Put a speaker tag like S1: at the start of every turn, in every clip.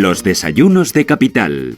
S1: Los desayunos de Capital.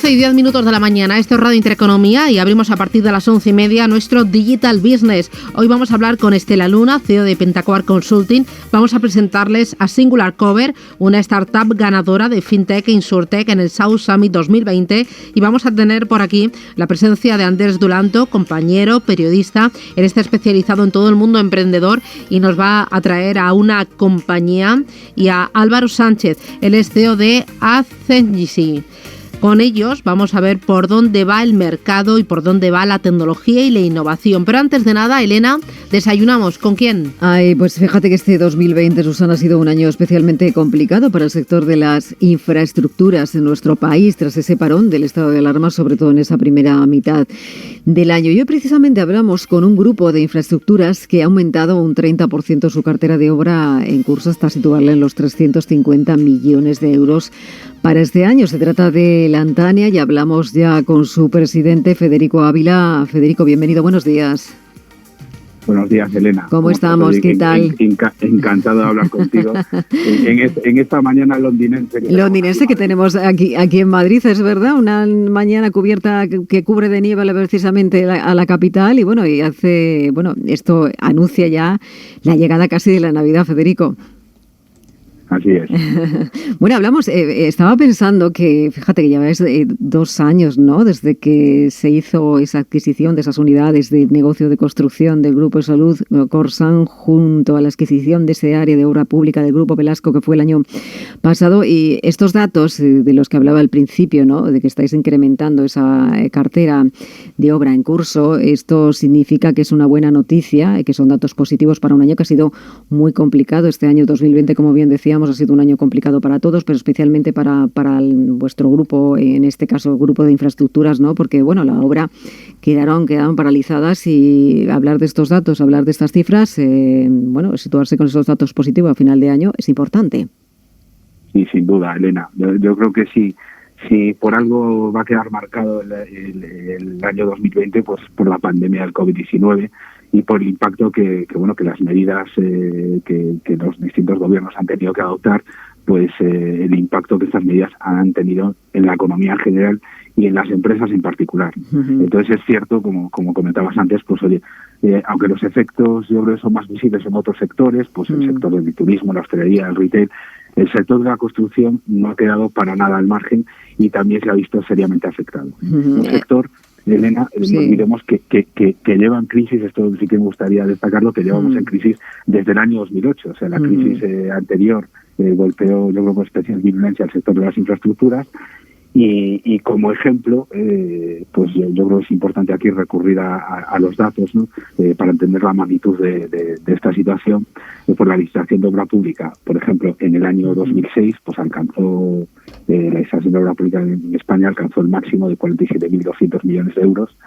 S2: Y 10 minutos de la mañana, esto es Radio Intereconomía y abrimos a partir de las 11:30 nuestro Digital Business. Hoy vamos a hablar con Estela Luna, CEO de Pentacoar Consulting. Vamos a presentarles a Singular Cover, una startup ganadora de FinTech e Insurtech en el South Summit 2020, y vamos a tener por aquí la presencia de Andrés Dulanto, compañero, periodista. Él está especializado en todo el mundo emprendedor y nos va a traer a una compañía, y a Álvaro Sánchez, él es CEO de Acengy. Con ellos vamos a ver por dónde va el mercado y por dónde va la tecnología y la innovación. Pero antes de nada, Elena, ¿desayunamos con quién?
S3: Pues fíjate que este 2020, Susana, ha sido un año especialmente complicado para el sector de las infraestructuras en nuestro país, tras ese parón del estado de alarma, sobre todo en esa primera mitad del año. Y hoy precisamente hablamos con un grupo de infraestructuras que ha aumentado un 30% su cartera de obra en curso hasta situarla en los 350 millones de euros para este año. Se trata de Lantania y hablamos ya con su presidente, Federico Ávila. Federico, bienvenido, buenos días.
S4: Buenos días, Elena.
S3: ¿Cómo estamos? ¿Qué tal?
S4: Encantado de hablar contigo en esta mañana londinense.
S3: Londinense que tenemos aquí en Madrid, es verdad, una mañana cubierta que cubre de nieve precisamente a la capital, y esto anuncia ya la llegada casi de la Navidad, Federico.
S4: Así es.
S3: Bueno, hablamos, estaba pensando que, fíjate que lleváis 2 años, ¿no?, desde que se hizo esa adquisición de esas unidades de negocio de construcción del Grupo de Salud Corsan, junto a la adquisición de ese área de obra pública del Grupo Velasco, que fue el año pasado. Y estos datos de los que hablaba al principio, ¿no?, de que estáis incrementando esa cartera de obra en curso, esto significa que es una buena noticia, que son datos positivos para un año que ha sido muy complicado. Este año 2020, como bien decía, ha sido un año complicado para todos, pero especialmente para vuestro grupo, en este caso el grupo de infraestructuras, ¿no? Porque la obra quedaron paralizadas, y hablar de estos datos, hablar de estas cifras, situarse con esos datos positivos a final de año es importante.
S4: Sí, sin duda, Elena. Yo creo que sí. Si por algo va a quedar marcado el año 2020, pues por la pandemia del COVID-19 y por el impacto que las medidas que los distintos gobiernos han tenido que adoptar, pues el impacto que estas medidas han tenido en la economía en general y en las empresas en particular. Uh-huh. Entonces es cierto, como comentabas antes, pues oye, aunque los efectos yo creo que son más visibles en otros sectores, pues el sector del turismo, la hostelería, el retail, el sector de la construcción no ha quedado para nada al margen y también se ha visto seriamente afectado. Uh-huh. Un sector, Elena, no olvidemos que lleva en crisis, esto sí que me gustaría destacarlo, que llevamos en crisis desde el año 2008. O sea, la crisis anterior golpeó, yo creo, con especial virulencia al sector de las infraestructuras. Y como ejemplo, pues yo creo que es importante aquí recurrir a los datos, ¿no? Para entender la magnitud de esta situación. Por la licitación de obra pública, por ejemplo, en el año 2006, pues alcanzó la licitación de obra pública en España alcanzó el máximo de 47.200 millones de euros,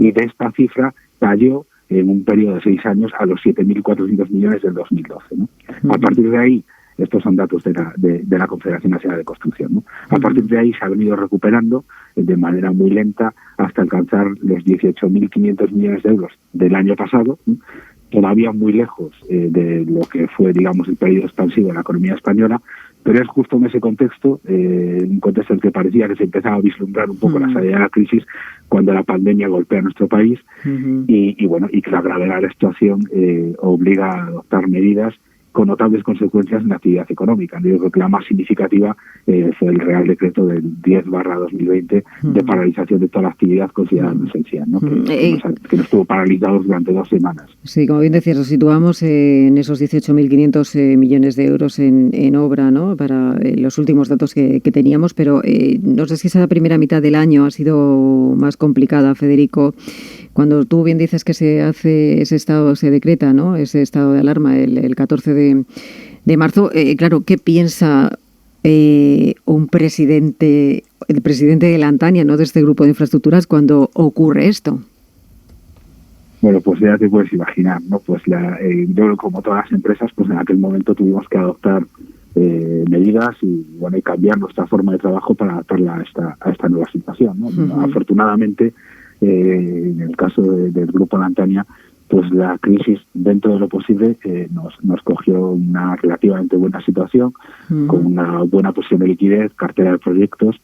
S4: y de esta cifra cayó en un periodo de 6 años a los 7.400 millones del 2012, ¿no? A partir de ahí, estos son datos de la Confederación Nacional de Construcción, ¿no? A partir de ahí se ha venido recuperando de manera muy lenta hasta alcanzar los 18.500 millones de euros del año pasado, ¿no? Todavía muy lejos de lo que fue, digamos, el periodo expansivo de la economía española, pero es justo en ese contexto, un contexto en el que parecía que se empezaba a vislumbrar un poco la salida de la crisis, cuando la pandemia golpea a nuestro país, y que la gravedad de la situación obliga a adoptar medidas con notables consecuencias en la actividad económica. Yo creo que la más significativa fue el Real Decreto del 10/2020 de paralización de toda la actividad considerada esencial, ¿no? Que nos estuvo paralizados durante 2 semanas.
S3: Sí, como bien decías, nos situamos en esos 18.500 millones de euros en obra, ¿no?, para los últimos datos que teníamos, pero no sé si esa primera mitad del año ha sido más complicada, Federico. Cuando tú bien dices que se decreta, ¿no?, ese estado de alarma el 14 de marzo, claro, ¿qué piensa el presidente de Lantania, ¿no?, de este grupo de infraestructuras, cuando ocurre esto?
S4: Bueno, pues ya te puedes imaginar, ¿no? Pues yo, como todas las empresas, pues en aquel momento tuvimos que adoptar medidas y cambiar nuestra forma de trabajo para adaptarla a esta nueva situación, ¿no? Uh-huh. Afortunadamente, en el caso del Grupo Lantania, pues la crisis, dentro de lo posible, nos cogió una relativamente buena situación, con una buena posición de liquidez, cartera de proyectos,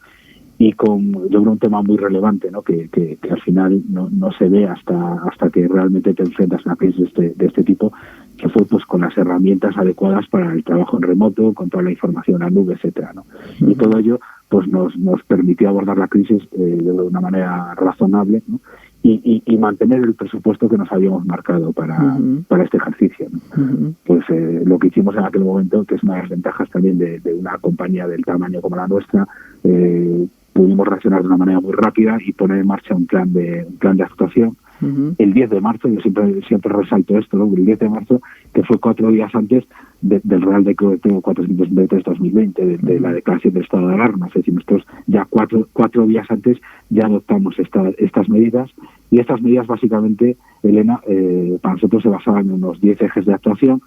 S4: y con, yo creo, un tema muy relevante, ¿no? que al final no se ve hasta que realmente te enfrentas a una crisis de este tipo, que fue pues con las herramientas adecuadas para el trabajo en remoto, con toda la información a nube, etcétera, ¿no? Y todo ello pues nos permitió abordar la crisis de una manera razonable, ¿no? Y mantener el presupuesto que nos habíamos marcado para este ejercicio, ¿no? Pues lo que hicimos en aquel momento, que es una de las ventajas también de una compañía del tamaño como la nuestra, pudimos reaccionar de una manera muy rápida y poner en marcha un plan de actuación. El 10 de marzo, yo siempre resalto esto, ¿no? El 10 de marzo, que fue 4 días antes del Real Decreto 423/2020, de la declaración de estado de alarma. Es decir, nosotros ya cuatro días antes ya adoptamos estas medidas, y estas medidas básicamente, Elena, para nosotros se basaban en unos 10 ejes de actuación.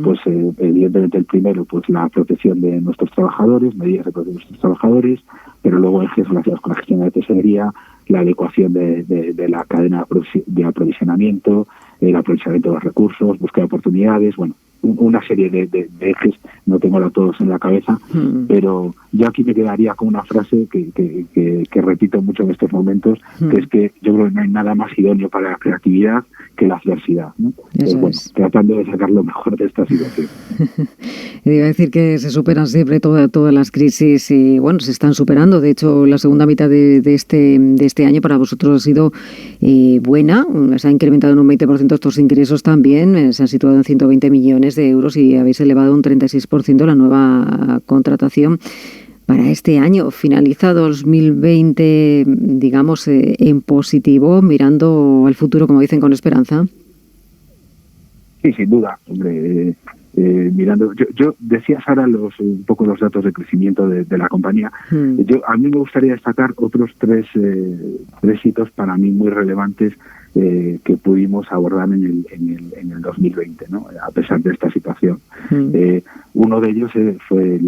S4: Pues evidentemente el primero, pues la protección de nuestros trabajadores, medidas de protección de nuestros trabajadores, pero luego ejes relacionados con la gestión de la tesorería, la adecuación de la cadena de aprovisionamiento, el aprovechamiento de los recursos, búsqueda de oportunidades, bueno, una serie de ejes, no tengo ahora todos en la cabeza, pero yo aquí me quedaría con una frase que repito mucho en estos momentos, que es que yo creo que no hay nada más idóneo para la creatividad que la adversidad, ¿no? Bueno, tratando de sacar lo mejor de esta situación.
S3: Iba a decir que se superan siempre todas las crisis, y bueno, se están superando. De hecho, la segunda mitad de este año para vosotros ha sido buena. Se ha incrementado en un 20% estos ingresos también. Se han situado en 120 millones de euros y habéis elevado un 36% la nueva contratación para este año. Finaliza 2020, digamos, en positivo, mirando al futuro, como dicen, con esperanza.
S4: Sí, sin duda, hombre. Mirando, yo decías ahora un poco los datos de crecimiento de la compañía. A mí me gustaría destacar otros tres hitos para mí muy relevantes que pudimos abordar en el 2020, ¿no? A pesar de esta situación. Uno de ellos fue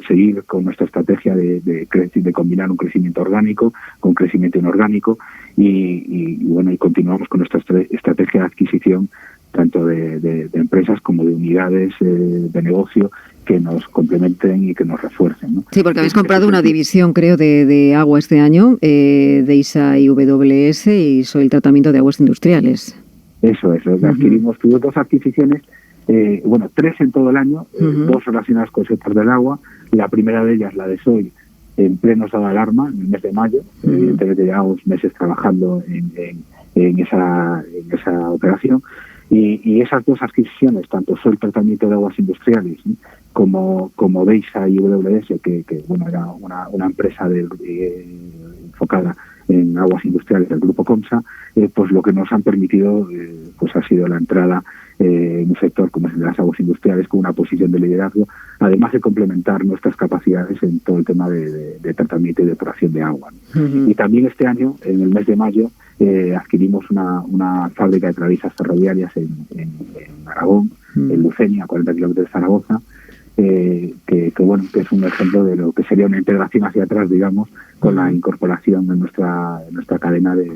S4: seguir con nuestra estrategia de combinar un crecimiento orgánico con crecimiento inorgánico, y continuamos con nuestra estrategia de adquisición tanto de empresas como de unidades de negocio que nos complementen y que nos refuercen, ¿no? Sí,
S3: porque habéis comprado una división, creo, de agua este año, DEISA y WS, y Soil Tratamiento de Aguas Industriales.
S4: Eso es. Adquirimos dos adquisiciones, 3 en todo el año, 2 relacionadas con el sector del agua. La primera de ellas, la de Soil, en pleno estado de alarma, en el mes de mayo. Evidentemente llevamos meses trabajando en esa operación. Y esas dos adquisiciones, tanto Soil Tratamiento de Aguas Industriales, ¿sí?, como DEISA y WS, que era una empresa enfocada en aguas industriales del grupo COMSA, pues lo que nos han permitido pues ha sido la entrada en un sector como es el de las aguas industriales, con una posición de liderazgo, además de complementar nuestras capacidades en todo el tema de tratamiento y depuración de agua, ¿no? Y también este año, en el mes de mayo, adquirimos una fábrica de travisas ferroviarias en Aragón, en Lucenia, a 40 kilómetros de Zaragoza, que es un ejemplo de lo que sería una integración hacia atrás, digamos, con la incorporación de nuestra cadena de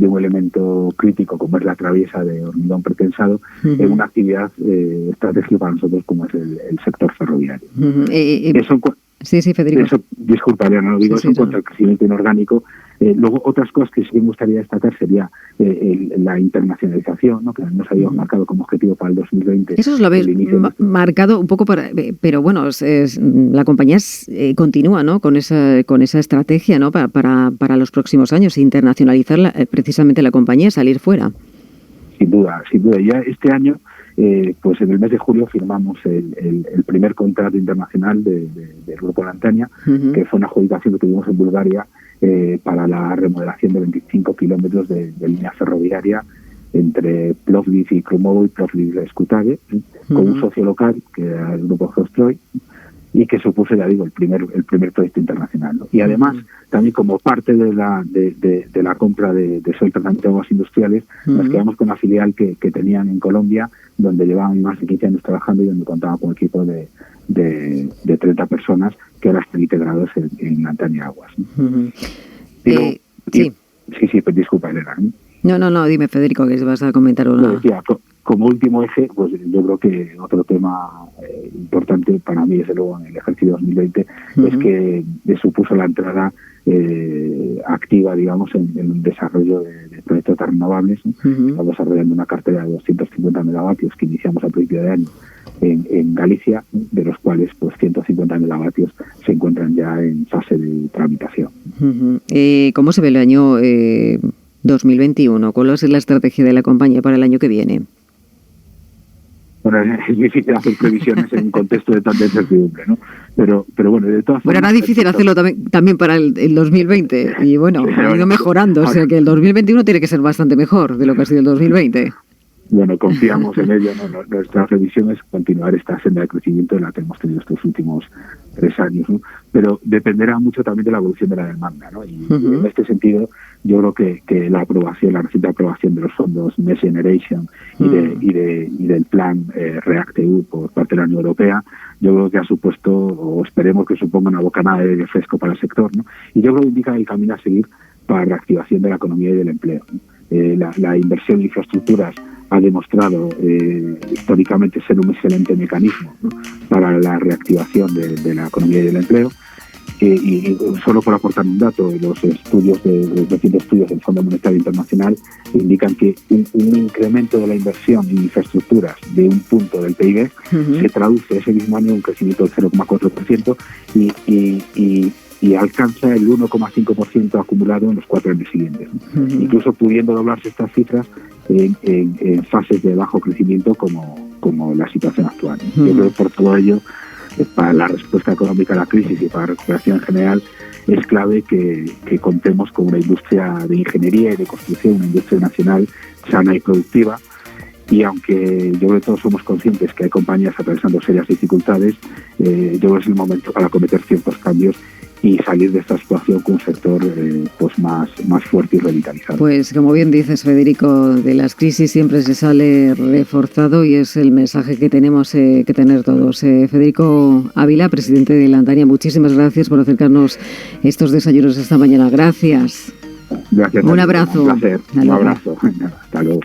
S4: un elemento crítico como es la traviesa de hormigón pretensado, en una actividad estratégica para nosotros como es el sector ferroviario.
S3: Sí, Federico.
S4: Eso, disculpa, no lo digo, eso en cuanto al crecimiento inorgánico. Luego, otras cosas que sí me gustaría destacar sería la internacionalización, ¿no?, que nos habíamos marcado como objetivo para el 2020.
S3: Eso os lo habéis marcado un poco, pero bueno, la compañía continúa, ¿no?, con esa estrategia, ¿no?, para los próximos años, internacionalizar precisamente la compañía, salir fuera.
S4: Sin duda. Ya este año, pues en el mes de julio firmamos el primer contrato internacional del Grupo Lantania, que fue una adjudicación que tuvimos en Bulgaria para la remodelación de 25 kilómetros de línea ferroviaria entre Plovdiv y Krumovo y Plovdiv-Skutave, con un socio local, que era el Grupo Geostroy, y que supuso, ya digo, el primer proyecto internacional, ¿no? Y además, también como parte de la compra de Soil Tratamiento de Aguas Industriales, nos quedamos con la filial que tenían en Colombia, donde llevaban más de 15 años trabajando y donde contaban con un equipo de 30 personas que ahora están integrados en Lantania Aguas, ¿no?
S3: Sí,
S4: pues disculpa, Elena, ¿no?
S3: No, dime, Federico, que vas a comentar una...
S4: Decía, como último eje, pues yo creo que otro tema importante para mí, desde luego, en el ejercicio 2020, es que supuso la entrada activa, digamos, en un desarrollo de proyectos de renovables, ¿no? Estamos desarrollando una cartera de 250 megavatios que iniciamos a principio de año en Galicia, de los cuales pues 150 megavatios se encuentran ya en fase de tramitación.
S3: ¿Cómo se ve el año 2021? ¿Cuál va a ser la estrategia de la compañía para el año que viene?
S4: Bueno, es difícil hacer previsiones en un contexto de tanta incertidumbre, ¿no? Pero bueno, de todas formas...
S3: Bueno, era difícil hacerlo también para el 2020 y bueno, ha ido mejorando, o sea que el 2021 tiene que ser bastante mejor de lo que ha sido el 2020.
S4: Bueno, confiamos en ello, ¿no? Nuestra revisión es continuar esta senda de crecimiento en la que hemos tenido estos últimos 3 años, ¿no? Pero dependerá mucho también de la evolución de la demanda, ¿no? Y en este sentido, yo creo que la reciente aprobación de los fondos Next Generation y del plan REACT-EU por parte de la Unión Europea, yo creo que ha supuesto, o esperemos que suponga, una bocanada de aire fresco para el sector, ¿no? Y yo creo que indica el camino a seguir para la reactivación de la economía y del empleo, ¿no? La inversión en infraestructuras ha demostrado históricamente ser un excelente mecanismo, ¿no? Para la reactivación de la economía y del empleo. Y solo por aportar un dato, los recientes estudios del Fondo Monetario Internacional indican que un incremento de la inversión en infraestructuras de 1 punto del PIB se traduce ese mismo año en un crecimiento del 0,4% y alcanza el 1,5% acumulado en los 4 años siguientes, ¿no? Incluso pudiendo doblarse estas cifras en fases de bajo crecimiento como la situación actual. Yo creo que por todo ello, para la respuesta económica a la crisis y para la recuperación en general, es clave que contemos con una industria de ingeniería y de construcción, una industria nacional sana y productiva. Y aunque yo creo que todos somos conscientes que hay compañías atravesando serias dificultades, yo creo que es el momento para cometer ciertos cambios y salir de esta situación con un sector pues más fuerte y revitalizado.
S3: Pues como bien dices, Federico, de las crisis siempre se sale reforzado y es el mensaje que tenemos que tener todos. Federico Ávila, presidente de Landania, muchísimas gracias por acercarnos estos desayunos esta mañana. Gracias.
S4: Gracias.
S3: Un abrazo.
S4: Un placer. Un abrazo. Hasta luego.